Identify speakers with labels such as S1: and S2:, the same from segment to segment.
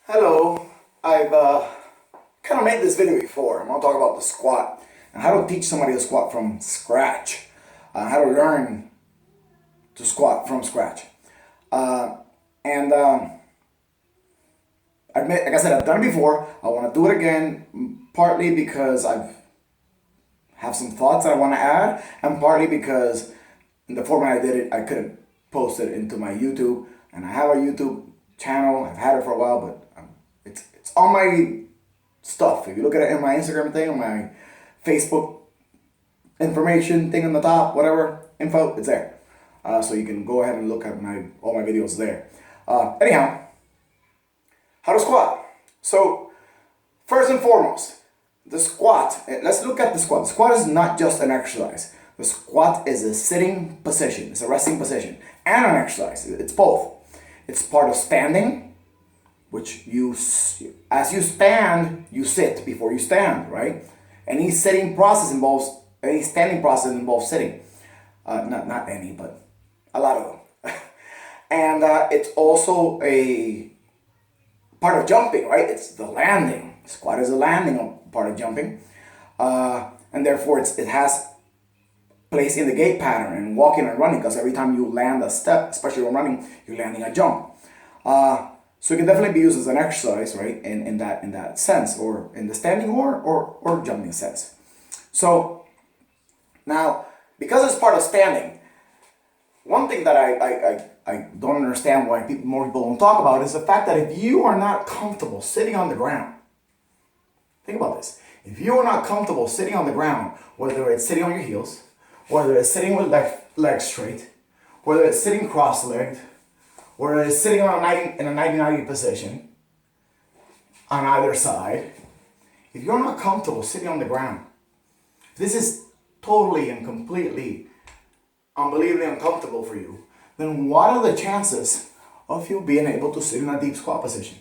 S1: Hello, I've kind of made this video before. I'm going to talk about the squat and how to teach somebody to squat from scratch, how to learn to squat from scratch. And like I said, I've done it before. I want to do it again, partly because I have some thoughts that I want to add, and partly because in the format I did it, I couldn't post it into my YouTube, and I have a YouTube channel. I've had it for a while, but it's on my stuff. If you look at it in my Instagram thing, on my Facebook information thing on the top, whatever info, it's there. So you can go ahead and look at all my videos there. Anyhow, how to squat. So first and foremost, the squat. Let's look at the squat. The squat is not just an exercise. The squat is a sitting position. It's a resting position and an exercise. It's both. It's part of standing, which as you stand, you sit before you stand, right? Any standing process involves sitting. Not any, but a lot of them. And it's also a part of jumping, right? It's the landing. Squat is a landing part of jumping. And therefore it has place in the gait pattern and walking and running, because every time you land a step, especially when running, you're landing a jump. So it can definitely be used as an exercise, right? In that sense, or in the standing or jumping sense. So now, because it's part of standing, one thing that I don't understand why more people don't talk about is the fact that if you are not comfortable sitting on the ground, think about this. If you are not comfortable sitting on the ground, whether it's sitting on your heels, whether it's sitting with legs straight, whether it's sitting cross-legged, whether it's sitting in a 90-90 position on either side, if you're not comfortable sitting on the ground, this is totally and completely unbelievably uncomfortable for you, then what are the chances of you being able to sit in a deep squat position?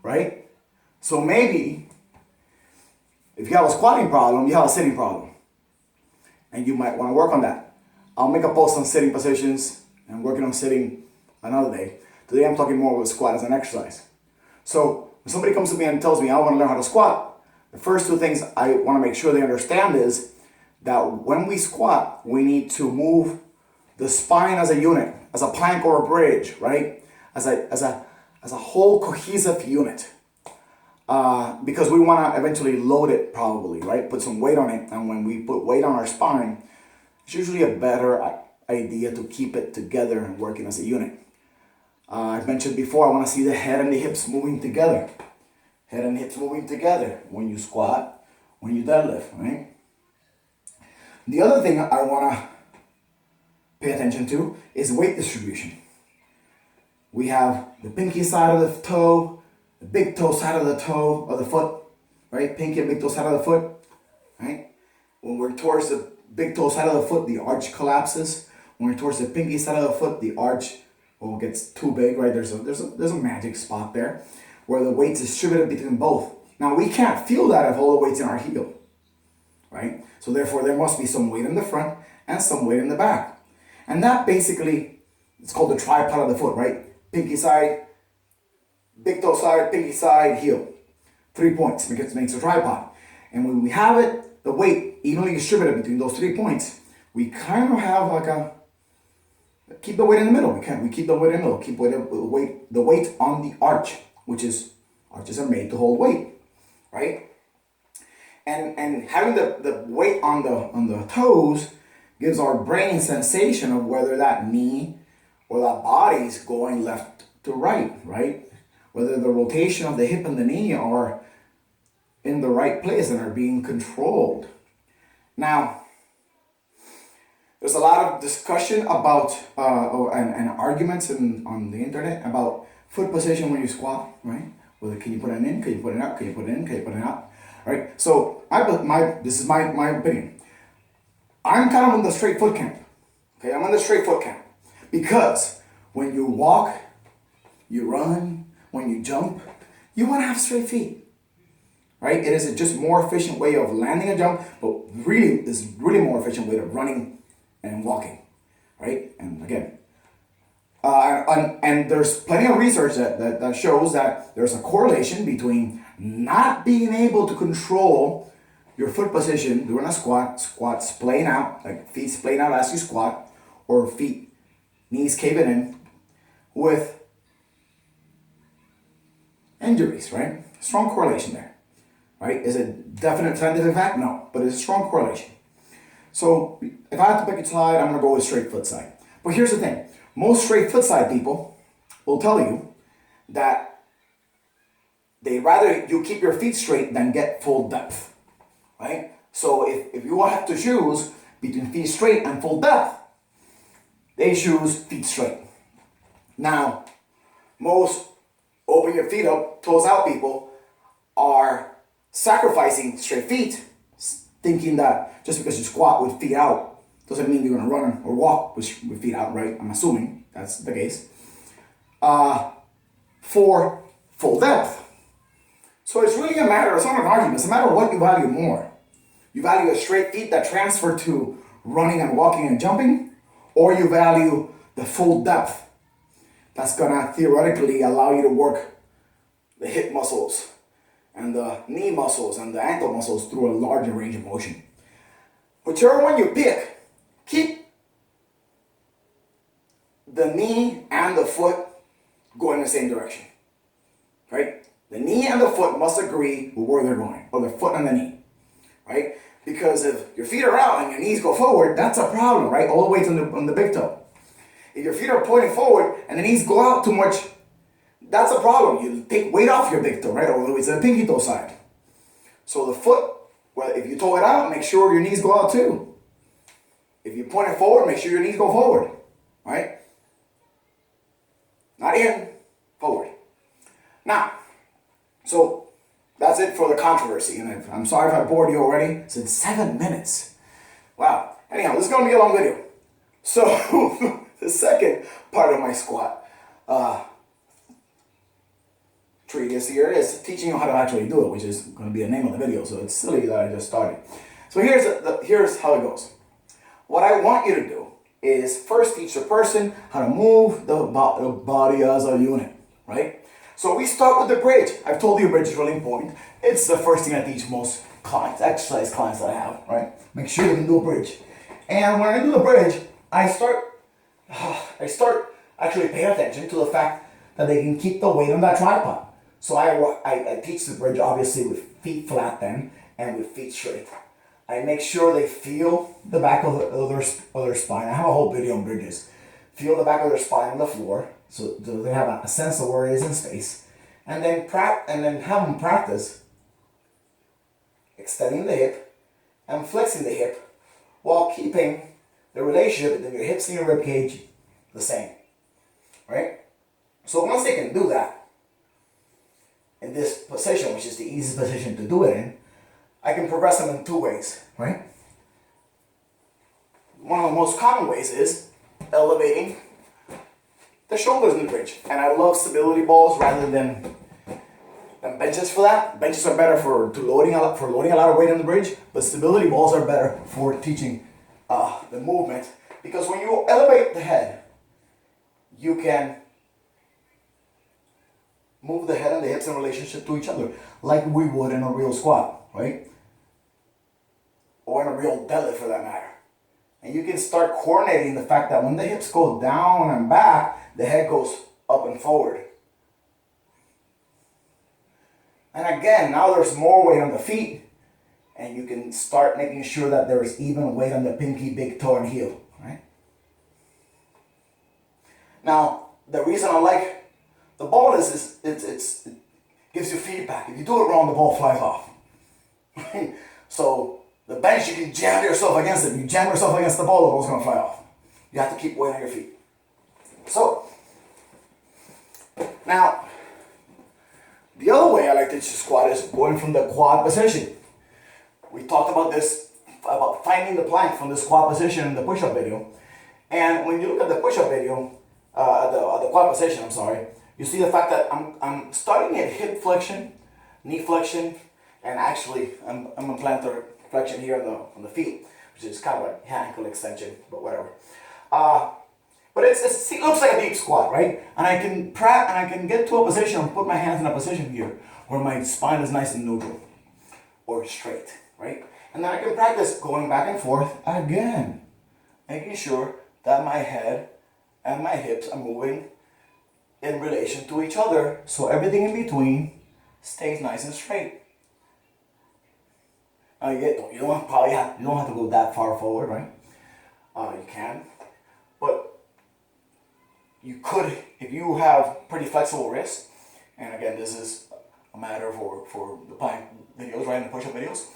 S1: Right? So maybe if you have a squatting problem, you have a sitting problem. And you might want to work on that. I'll make a post on sitting positions and working on sitting another day. Today I'm talking more about squat as an exercise. So when somebody comes to me and tells me I want to learn how to squat, the first two things I want to make sure they understand is that when we squat, we need to move the spine as a unit, as a plank or a bridge, right? As a whole cohesive unit. Because we want to eventually load it, probably, right? Put some weight on it, and when we put weight on our spine, it's usually a better idea to keep it together and working as a unit. I've mentioned before, I want to see the head and the hips moving together. Head and hips moving together when you squat, when you deadlift, right? The other thing I want to pay attention to is weight distribution. We have the pinky side of the toe, the big toe side of the toe, of the foot, right? Pinky and big toe side of the foot, right? When we're towards the big toe side of the foot, the arch collapses. When we're towards the pinky side of the foot, the arch gets too big, right? There's a magic spot there where the weight's distributed between both. Now we can't feel that if all the weight's in our heel, right? So therefore there must be some weight in the front and some weight in the back. And that basically, it's called the tripod of the foot, right? Pinky side, big toe side, pinky side, heel. 3 points makes a tripod. And when we have it, the weight evenly distributed between those 3 points, we kind of have keep the weight in the middle. We keep the weight in the middle. Keep the weight on the arch, arches are made to hold weight, right? And having the weight on the toes gives our brain sensation of whether that knee or that body is going left to right, right? Whether the rotation of the hip and the knee are in the right place and are being controlled. Now, there's a lot of discussion about and arguments on the internet about foot position when you squat, right? Whether can you put it in, can you put it out, can you put it in, can you put it out, right? So this is my opinion. I'm kind of in the straight foot camp. Okay, I'm in the straight foot camp because when you walk, you run, when you jump, you want to have straight feet, right? It is just more efficient way of landing a jump, but really is really more efficient way of running and walking, right? And again, And there's plenty of research that shows that there's a correlation between not being able to control your foot position during a squat, squat splaying out, like feet splaying out as you squat, or feet, knees caving in, with injuries, right? Strong correlation there, right? Is it definite scientific fact? No, but it's a strong correlation. So if I have to pick a side, I'm gonna go with straight foot side. But here's the thing. Most straight foot side people will tell you that they rather you keep your feet straight than get full depth, right? So if you have to choose between feet straight and full depth, they choose feet straight. Now, most open your feet up, toes out people are sacrificing straight feet, thinking that just because you squat with feet out doesn't mean you're gonna run or walk with feet out, right? I'm assuming that's the case. For full depth. So it's really a matter, it's not an argument, it's a matter of what you value more. You value a straight feet that transfer to running and walking and jumping, or you value the full depth that's gonna theoretically allow you to work the hip muscles and the knee muscles and the ankle muscles through a larger range of motion. Whichever one you pick, keep the knee and the foot going in the same direction, right? The knee and the foot must agree with where they're going, or the foot and the knee, right? Because if your feet are out and your knees go forward, that's a problem, right? All the way to on the big toe. If your feet are pointing forward and the knees go out too much, that's a problem. You take weight off your big toe, right? All the way to the pinky toe side. So the foot, well, if you toe it out, make sure your knees go out too. If you point it forward, make sure your knees go forward, right? Not in, forward. Now, so that's it for the controversy. And I'm sorry if I bored you already. It's in 7 minutes. Wow. Anyhow, this is going to be a long video. So, the second part of my squat treatise here is teaching you how to actually do it, which is going to be the name of the video. So it's silly that I just started. So here's how it goes. What I want you to do is first teach the person how to move the body as a unit, right? So we start with the bridge. I've told you bridge is really important. It's the first thing I teach most clients, exercise clients that I have, right? Make sure you can do a bridge. And when I do the bridge, I start actually paying attention to the fact that they can keep the weight on that tripod. So I teach the bridge obviously with feet flat then and with feet straight. I make sure they feel the back of their spine. I have a whole video on bridges. Feel the back of their spine on the floor, so they have a sense of where it is in space, and then have them practice extending the hip and flexing the hip while keeping the relationship between your hips and your rib cage the same, right? So once they can do that in this position, which is the easiest position to do it in, I can progress them in two ways, right? One of the most common ways is elevating the shoulders in the bridge. And I love stability balls rather than benches for that. Benches are better for loading a lot of weight in the bridge, but stability balls are better for teaching the movement. Because when you elevate the head, you can move the head and the hips in relationship to each other, like we would in a real squat, right? Or in a real deadlift for that matter. And you can start coordinating the fact that when the hips go down and back, the head goes up and forward. And again, now there's more weight on the feet, and you can start making sure that there's even weight on the pinky, big toe, and heel, right? Now, the reason I like the ball is it gives you feedback. If you do it wrong, the ball flies off. So the bench, you can jam yourself against it. You jam yourself against the ball, the ball's gonna fly off. You have to keep weight on your feet. So, now, the other way I like to teach the squat is going from the quad position. We talked about this, about finding the plank from the squat position in the push-up video. And when you look at the push-up video, the quad position, you see the fact that I'm starting at hip flexion, knee flexion, and actually I'm a plantar flexion here on the feet, which is kind of like ankle extension, but whatever. But it looks like a deep squat, right? And I can get to a position and put my hands in a position here where my spine is nice and neutral or straight, right? And then I can practice going back and forth again, making sure that my head and my hips are moving in relation to each other, so everything in between stays nice and straight. Now you don't have to go that far forward, right? You can, but you could if you have pretty flexible wrists. And again, this is a matter for the plank videos, right, and the push-up videos.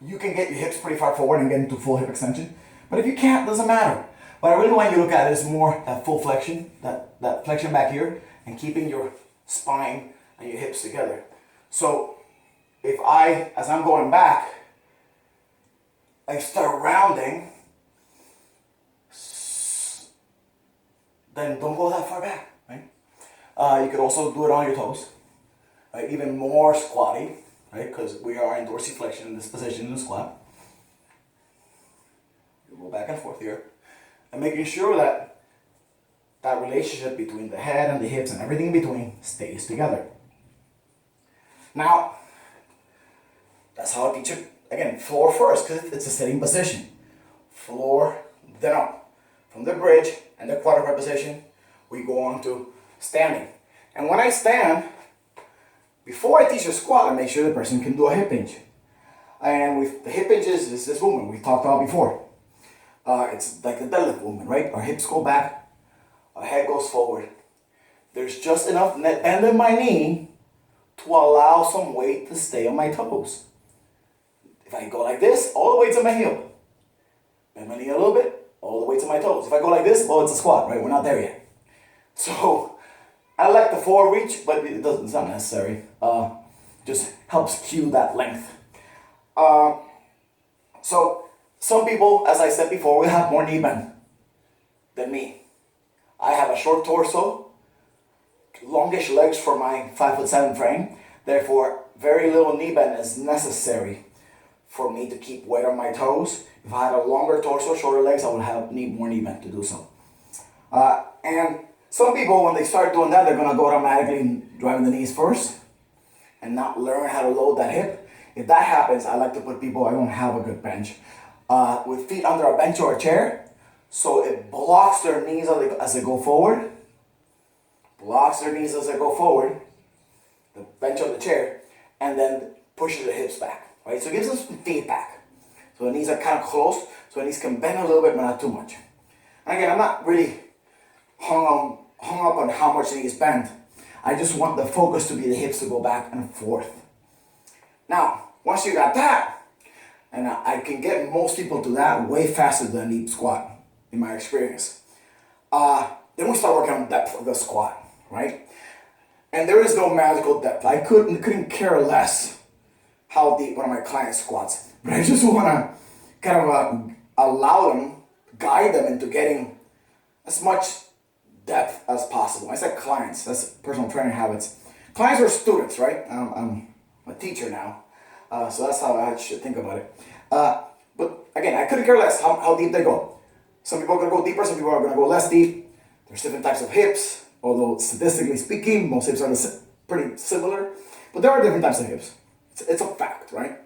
S1: You can get your hips pretty far forward and get into full hip extension. But if you can't, doesn't matter. What I really want you to look at is more that full flexion, that flexion back here, and keeping your spine and your hips together. So if as I'm going back, I start rounding, then don't go that far back, right? You could also do it on your toes, right? Even more squatty, right? Because we are in dorsiflexion in this position in the squat. You go back and forth here, and making sure that that relationship between the head and the hips and everything in between stays together. Now, that's how I teach it. Again, floor first, because it's a sitting position. Floor, then up. From the bridge and the quadruped position, we go on to standing. And when I stand, before I teach a squat, I make sure the person can do a hip hinge. And with the hip hinge is this movement we talked about before. It's like the deadlift movement, right? Our hips go back, our head goes forward. There's just enough bend in my knee to allow some weight to stay on my toes. If I go like this, all the way to my heel. Bend my knee a little bit, all the way to my toes. If I go like this, well, it's a squat, right? We're not there yet. So, I like the forward reach, but it's not necessary. Just helps cue that length. So, some people, as I said before, will have more knee bend than me. I have a short torso, longish legs for my 5'7" frame. Therefore, very little knee bend is necessary for me to keep weight on my toes. If I had a longer torso, shorter legs, I would need more knee bend to do so. And some people, when they start doing that, they're gonna go automatically driving the knees first and not learn how to load that hip. If that happens, I like to put people, I don't have a good bench, with feet under a bench or a chair, so it blocks their knees as they go forward, the bench or the chair, and then pushes the hips back, right? So it gives them some feedback. So the knees are kind of close, so the knees can bend a little bit, but not too much. And again, I'm not really hung up on how much the knees bend. I just want the focus to be the hips to go back and forth. Now, once you got that, and I can get most people to that way faster than a deep squat, in my experience. Then we start working on depth of the squat, right? And there is no magical depth. I couldn't care less how deep one of my clients squats, but I just want to kind of allow them, guide them into getting as much depth as possible. I said clients, that's personal training habits. Clients are students, right? I'm a teacher now, so that's how I should think about it. But again, I couldn't care less how deep they go. Some people are going to go deeper, some people are going to go less deep. There's different types of hips, although statistically speaking, most hips are pretty similar, but there are different types of hips. It's a fact, right?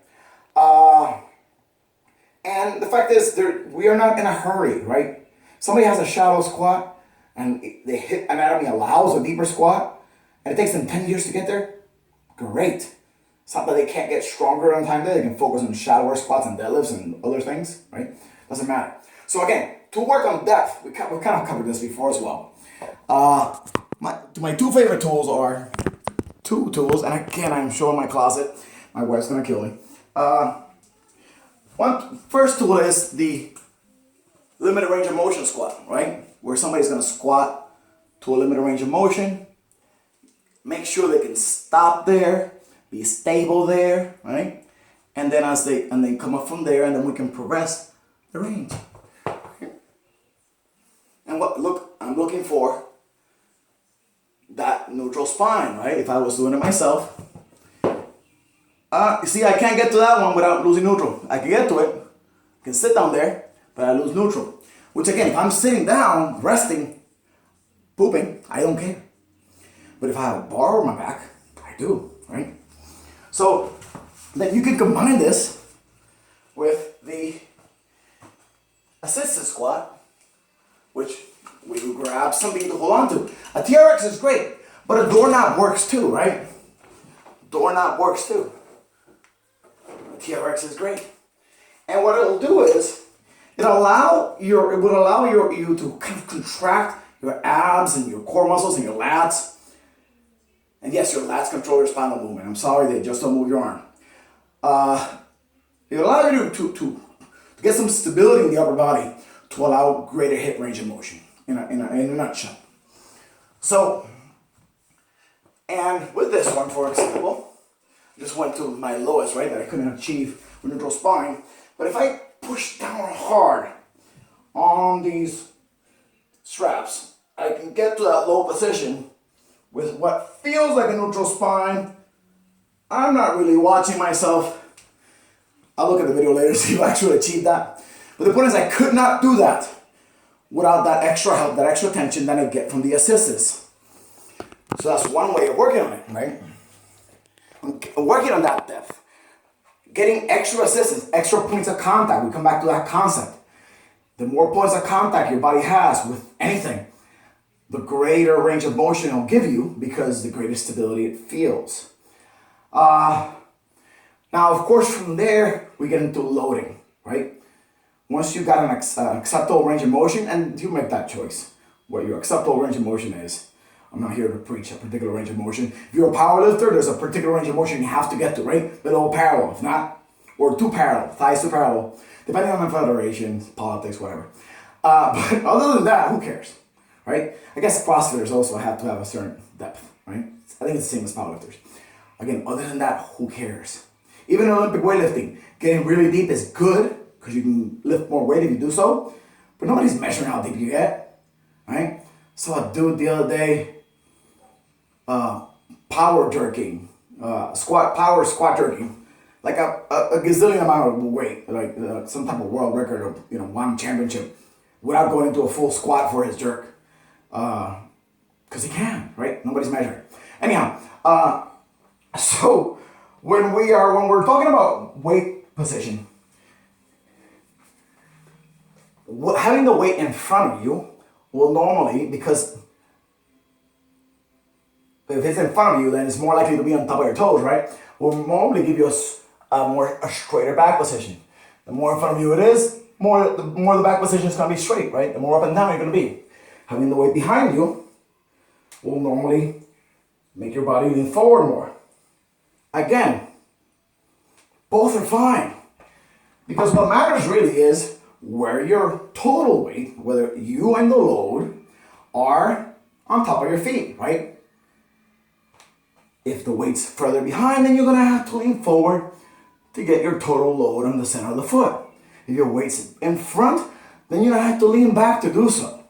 S1: And the fact is, we are not in a hurry, right? Somebody has a shallow squat, and the hip anatomy allows a deeper squat, and it takes them 10 years to get there. Great. It's not that they can't get stronger on time there. They can focus on shallower squats and deadlifts and other things, right? Doesn't matter. So again, to work on depth, we kind of covered this before as well. My two favorite tools are two tools, and again, I'm showing my closet. My wife's gonna kill me. First tool is the limited range of motion squat, right? Where somebody's gonna squat to a limited range of motion. Make sure they can stop there, be stable there, right? And then they come up from there, and then we can progress the range. And I'm looking for that neutral spine, right? If I was doing it myself. You see, I can't get to that one without losing neutral. I can get to it, I can sit down there, but I lose neutral. Which again, if I'm sitting down, resting, pooping, I don't care. But if I have a bar over my back, I do, right? So then you can combine this with the assisted squat, which we will grab something to hold on to. A TRX is great, but a doorknob works too, right? Doorknob works too. A TRX is great. And what it'll do is, it would allow you to kind of contract your abs and your core muscles and your lats. And yes, your lats control your spinal movement. I'm sorry, they just don't move your arm. It'll allow you to get some stability in the upper body to allow greater hip range of motion, in a nutshell. So, and with this one, for example, I just went to my lowest, right, that I couldn't achieve with neutral spine. But if I push down hard on these straps, I can get to that low position with what feels like a neutral spine. I'm not really watching myself. I'll look at the video later to see if I actually achieved that. But the point is, I could not do that without that extra help, that extra tension that I get from the assistants. So that's one way of working on it, right? I'm working on that depth. Getting extra assistance, extra points of contact. We come back to that concept. The more points of contact your body has with anything, the greater range of motion it'll give you, because the greater stability it feels. Now, of course, from there, we get into loading, right? Once you got an acceptable range of motion, and you make that choice, what your acceptable range of motion is. I'm not here to preach a particular range of motion. If you're a power lifter, there's a particular range of motion you have to get to, right? Below parallel, if not, or two parallel, thighs to parallel, depending on the federation, politics, whatever. But other than that, who cares, right? I guess CrossFitters also have to have a certain depth, right? I think it's the same as powerlifters. Again, other than that, who cares? Even in Olympic weightlifting, getting really deep is good, because you can lift more weight if you do so, but nobody's measuring how deep you get, right? Saw a dude the other day, power jerking, squat jerking, like a gazillion amount of weight, like some type of world record or one championship, without going into a full squat for his jerk, because he can, right? Nobody's measuring. Anyhow, so when we're talking about weight position, having the weight in front of you will normally, because if it's in front of you, then it's more likely to be on top of your toes, right? Will normally give you a straighter back position. The more in front of you it is, the more the back position is going to be straight, right? The more up and down you're going to be. Having the weight behind you will normally make your body lean forward more. Again, both are fine. Because what matters really is where your total weight, whether you and the load, are on top of your feet, right? If the weight's further behind, then you're going to have to lean forward to get your total load on the center of the foot. If your weight's in front, then you're going to have to lean back to do so.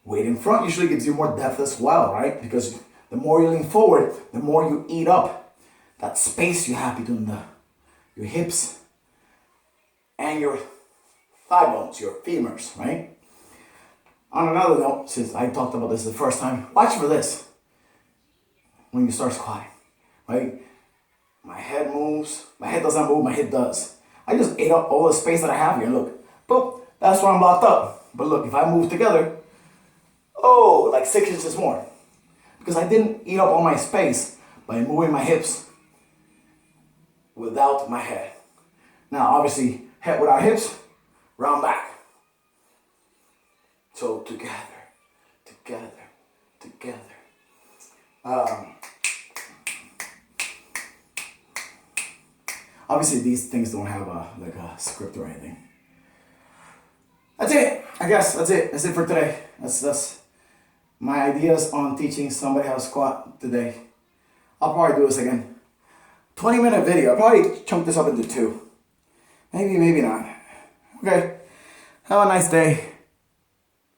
S1: Weight in front usually gives you more depth as well, right? Because the more you lean forward, the more you eat up that space you have between your hips and your thigh bones, your femurs, right? On another note, since I talked about this the first time, watch for this when you start squatting, right? My head moves, my head doesn't move, my head does. I just ate up all the space that I have here. Look, boop, that's where I'm locked up. But look, if I move together, oh, like 6 inches more. Because I didn't eat up all my space by moving my hips without my head. Now, obviously, head without hips, round back. So together. Obviously, these things don't have a script or anything. That's it. I guess that's it. That's it for today. That's my ideas on teaching somebody how to squat today. I'll probably do this again. 20-minute video. I'll probably chunk this up into 2. Maybe not. Okay. Have a nice day.